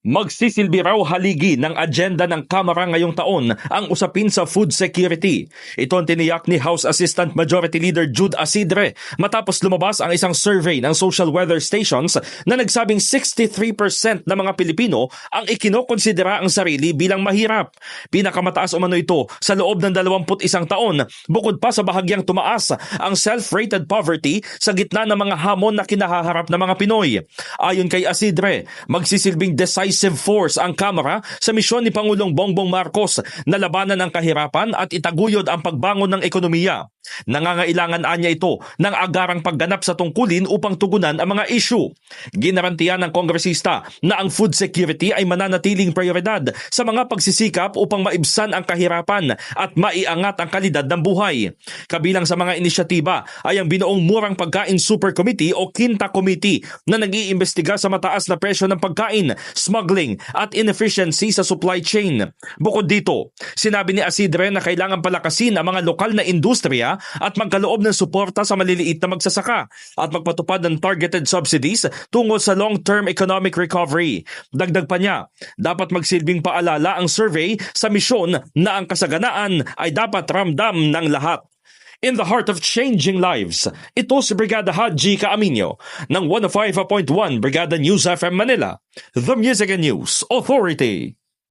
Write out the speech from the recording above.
Magsisilbi raw haligi ng agenda ng Kamara ngayong taon ang usapin sa food security. Ito ang tiniyak ni House Assistant Majority Leader Jude Asidre matapos lumabas ang isang survey ng social weather stations na nagsabing 63% ng mga Pilipino ang ikinokonsidera ang sarili bilang mahirap. Pinakamataas umano ito sa loob ng 21 taon, bukod pa sa bahagyang tumaas ang self-rated poverty sa gitna ng mga hamon na kinahaharap ng mga Pinoy. Ayon kay Asidre, magsisilbing decisive force ang Kamara sa misyon ni Pangulong Bongbong Marcos na labanan ang kahirapan at itaguyod ang pagbangon ng ekonomiya. Nangangailangan anya ito ng agarang pagganap sa tungkulin upang tugunan ang mga issue. Ginarantiyan ng kongresista na ang food security ay mananatiling prioridad sa mga pagsisikap upang maibsan ang kahirapan at maiangat ang kalidad ng buhay. Kabilang sa mga inisyatiba ay ang binuong Murang Pagkain Super Committee o Quinta Committee na nag-iimbestiga sa mataas na presyo ng pagkain, smuggling at inefficiency sa supply chain. Bukod dito, sinabi ni Asidre na kailangan palakasin ang mga lokal na industriya at magkaloob ng suporta sa maliliit na magsasaka at magpatupad ng targeted subsidies tungo sa long-term economic recovery. Dagdag pa niya, dapat magsilbing paalala ang survey sa misyon na ang kasaganaan ay dapat ramdam ng lahat. In the heart of changing lives, ito si Brigada Haji Caaminio ng 105.1 Brigada News FM Manila, The Music and News Authority.